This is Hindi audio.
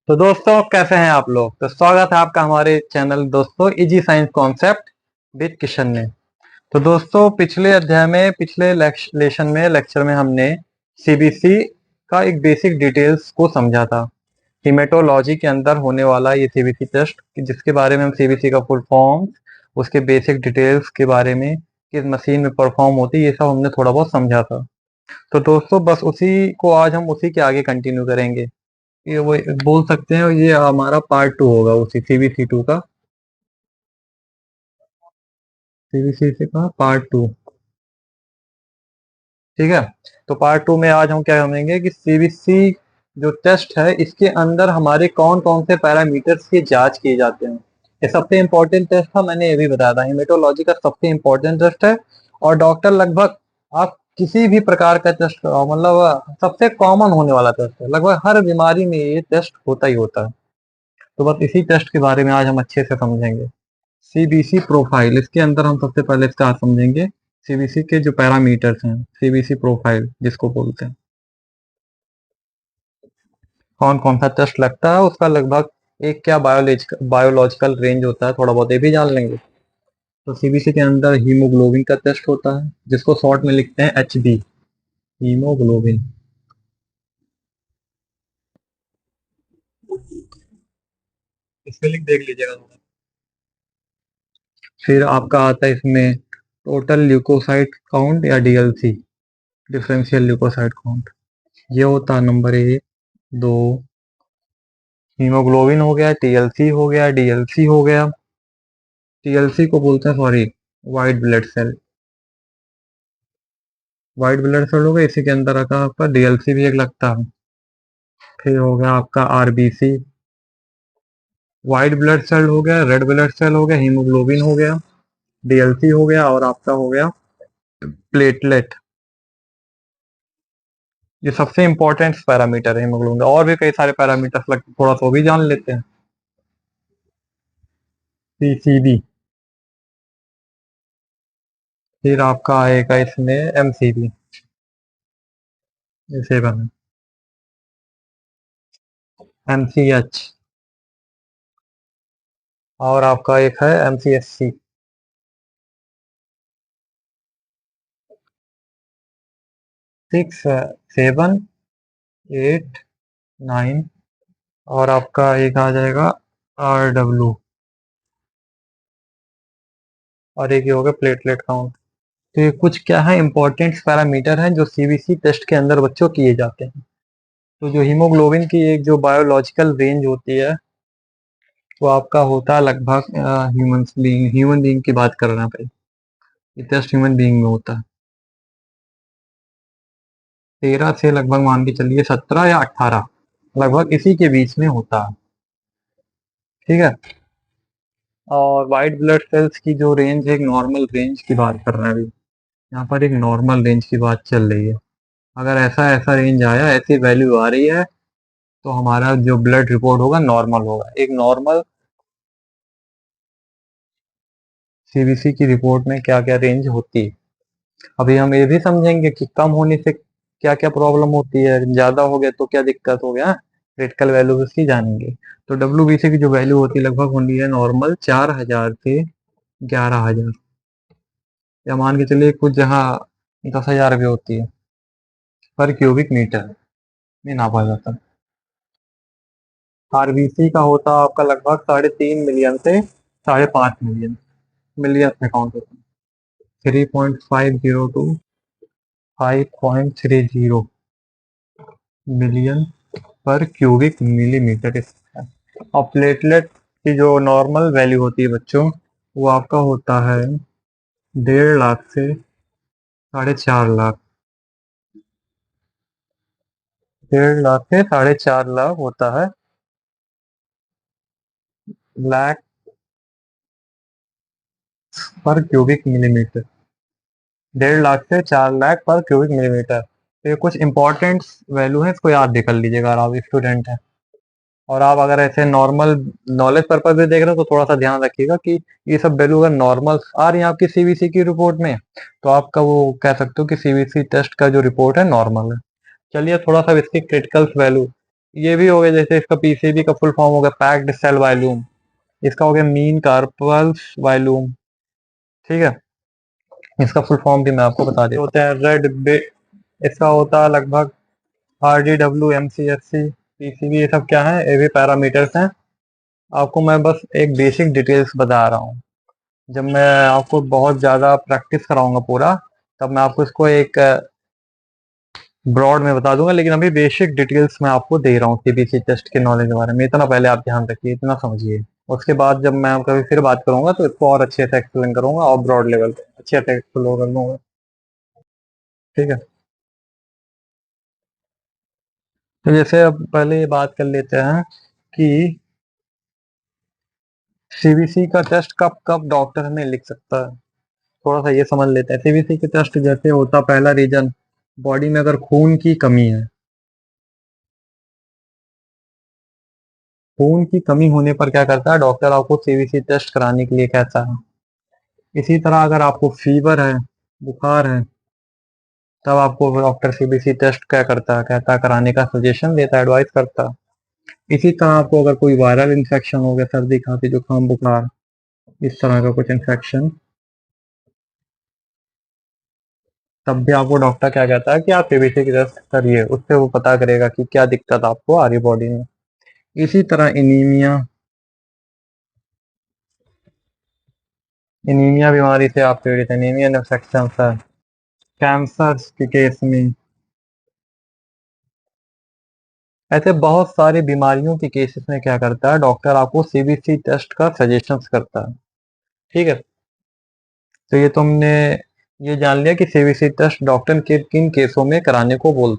तो दोस्तों कैसे हैं आप लोग। तो स्वागत है आपका हमारे चैनल दोस्तों easy science concept with Kishan में। तो दोस्तों पिछले अध्याय में पिछले लेक्शन में लेक्चर में हमने सीबीसी का एक बेसिक डिटेल्स को समझा था। हीमेटोलॉजी के अंदर होने वाला ये सीबीसी टेस्ट जिसके बारे में हम सीबीसी का फुल फॉर्म, उसके बेसिक डिटेल्स के बारे में, किस मशीन में परफॉर्म होती है, ये सब हमने थोड़ा बहुत समझा था। तो दोस्तों बस उसी को आज हम उसी के आगे कंटिन्यू करेंगे। ये वो बोल सकते हैं, ये हमारा पार्ट टू होगा उसी सीबीसी टू का, सीबीसी का पार्ट टू। ठीक है। तो पार्ट टू में आज हम क्या समझेंगे कि सीबीसी जो टेस्ट है इसके अंदर हमारे कौन कौन से पैरामीटर्स की जांच किए जाते हैं। ये सबसे इंपॉर्टेंट टेस्ट था, मैंने ये भी बताया था, हेमेटोलॉजी का सबसे इंपॉर्टेंट टेस्ट है। और डॉक्टर लगभग आप किसी भी प्रकार का टेस्ट कराओ, मतलब सबसे कॉमन होने वाला टेस्ट है, लगभग हर बीमारी में ये टेस्ट होता ही होता है। तो बस इसी टेस्ट के बारे में आज हम अच्छे से समझेंगे। सीबीसी प्रोफाइल, इसके अंदर हम सबसे पहले इसका समझेंगे सीबीसी के जो पैरामीटर्स हैं, सीबीसी प्रोफाइल जिसको बोलते हैं, कौन कौन सा टेस्ट लगता है, उसका लगभग एक क्या बायोलॉजिकल रेंज होता है, थोड़ा बहुत ये भी जान लेंगे। तो सीबीसी के अंदर हीमोग्लोबिन का टेस्ट होता है जिसको शॉर्ट में लिखते हैं एचबी, हीमोग्लोबिन। स्पेलिंग देख लीजिएगा। फिर आपका आता है इसमें टोटल ल्यूकोसाइट काउंट या डीएलसी, डिफरेंशियल ल्यूकोसाइट काउंट। ये होता है नंबर एक। दो, हीमोग्लोबिन हो गया, टीएलसी हो गया, डीएलसी हो गया। टीएलसी को बोलते हैं, sorry, white blood cell. White blood cell हो गया, इसी के अंदर आता है आपका डीएलसी भी एक लगता है। फिर हो गया आपका आरबीसी, व्हाइट ब्लड सेल हो गया, रेड ब्लड सेल हो गया, हीमोग्लोबिन हो गया, डीएलसी हो गया, और आपका हो गया प्लेटलेट। ये सबसे इंपॉर्टेंट पैरामीटर है हीमोग्लोबिन का। और भी कई सारे पैरामीटर्स लगते, थोड़ा सा वो भी जान लेते हैं। पीसीबी, फिर आपका आएगा इसमें एमसीबी, जैसे बना एमसीएच, और आपका एक है एमसीएससी। 6, 7, 8, 9, और आपका एक आ जाएगा आरडब्ल्यू, और एक ये हो गया प्लेटलेट काउंट। तो ये कुछ क्या है, इंपॉर्टेंट पैरामीटर हैं जो सीबीसी टेस्ट के अंदर बच्चों किए जाते हैं। तो जो हीमोग्लोबिन की एक जो बायोलॉजिकल रेंज होती है वो आपका होता है लगभग, ह्यूमन बीइंग की बात कर रहे हैं भाई, ये टेस्ट ह्यूमन बीइंग में होता है। 13 से लगभग मान के चलिए 17 या 18, लगभग इसी के बीच में होता है। ठीक है। और वाइट ब्लड सेल्स की जो रेंज है, एक नॉर्मल रेंज की बात कर रहे हैं अभी, यहाँ पर एक नॉर्मल रेंज की बात चल रही है। अगर ऐसा ऐसा रेंज आया, ऐसी वैल्यू आ रही है, तो हमारा जो ब्लड रिपोर्ट होगा नॉर्मल होगा। एक नॉर्मल सीबीसी की रिपोर्ट में क्या क्या रेंज होती है, अभी हम ये भी समझेंगे कि कम होने से क्या क्या प्रॉब्लम होती है, ज्यादा हो गया तो क्या दिक्कत हो गया, क्रिटिकल वैल्यू उसकी जानेंगे। तो डब्ल्यू की जो वैल्यू होती है लगभग होनी है नॉर्मल 4000 से 11000, या मान के चलिए कुछ जहाँ 10,000 भी होती है, पर क्यूबिक मीटर में नापा जाता है। आरबीसी का होता है आपका लगभग 3.5 मिलियन से 5.5 मिलियन, मिलियन में काउंट होता है। 3.502 5.30 मिलियन पर क्यूबिक मिलीमीटर है। और प्लेटलेट की जो नॉर्मल वैल्यू होती है बच्चों, वो आपका होता है 1.5 लाख से 4.5 लाख, 1.5 लाख से 4.5 लाख होता है, लाख पर क्यूबिक मिलीमीटर। 1.5 लाख से 4 लाख पर क्यूबिक मिलीमीटर। तो ये कुछ इंपॉर्टेंट वैल्यू है, इसको याद भी कर लीजिएगा अगर आप स्टूडेंट हैं। और आप अगर ऐसे नॉर्मल नॉलेज पर्पज से देख रहे हो तो थोड़ा सा ध्यान रखिएगा कि ये सब वैल्यू अगर नॉर्मल आ रही है आपकी सीबीसी की रिपोर्ट में, तो आपका वो कह सकते हो कि सीबीसी टेस्ट का जो रिपोर्ट है नॉर्मल है। चलिए थोड़ा सा इसकी क्रिटिकल वैल्यू, ये भी हो गया, जैसे इसका पीसीबी का फुल फॉर्म हो गया पैक्ड सेल वॉल्यूम, इसका हो गया मीन कार्पल्स वॉल्यूम। ठीक है, इसका फुल फॉर्म भी मैं आपको बता देता हूँ। होता है रेड बे, इसका होता है लगभग RDW MCSC PCB, ये सब क्या है, ये भी पैरामीटर्स हैं। आपको मैं बस एक बेसिक डिटेल्स बता रहा हूँ। जब मैं आपको बहुत ज़्यादा प्रैक्टिस कराऊंगा पूरा, तब मैं आपको इसको एक ब्रॉड में बता दूंगा, लेकिन अभी बेसिक डिटेल्स मैं आपको दे रहा हूँ सीबीसी टेस्ट के नॉलेज के बारे में। इतना पहले आप ध्यान रखिए, इतना समझिए। उसके बाद जब मैं कभी फिर बात करूंगा तो इसको और अच्छे से एक्सप्लेन करूंगा और ब्रॉड लेवल पे अच्छे से एक्सप्लोर कर लूंगा। ठीक है, तो जैसे अब पहले ये बात कर लेते हैं कि सीबीसी का टेस्ट कब कब डॉक्टर हमें लिख सकता है। थोड़ा सा ये समझ लेते हैं। सीबीसी के टेस्ट जैसे होता, पहला रीजन, बॉडी में अगर खून की कमी है, खून की कमी होने पर क्या करता है डॉक्टर, आपको सीबीसी टेस्ट कराने के लिए कहता है। इसी तरह अगर आपको फीवर है, बुखार है, तब आपको डॉक्टर सीबीसी टेस्ट क्या करता है, कहता है कराने का सजेशन देता है, एडवाइस करता है। इसी तरह आपको अगर कोई वायरल इन्फेक्शन हो गया, सर्दी खांसी जुकाम बुखार, इस तरह का कुछ इन्फेक्शन, तब भी आपको डॉक्टर क्या कहता है कि आप सीबीसी की टेस्ट करिए, उससे वो पता करेगा कि क्या दिक्कत आपको आ रही बॉडी में। इसी तरह एनीमिया, एनीमिया बीमारी से आप पीड़ित हैं, एनीमिया इन्फेक्शन है, कैंसर के केस में, ऐसे बहुत सारी बीमारियों के केसेस में क्या करता है डॉक्टर, आपको सीबीसी टेस्ट का सजेशंस करता है। ठीक है, तो ये तुमने ये जान लिया कि सीबीसी टेस्ट डॉक्टर के किन केसों में कराने को बोलता है।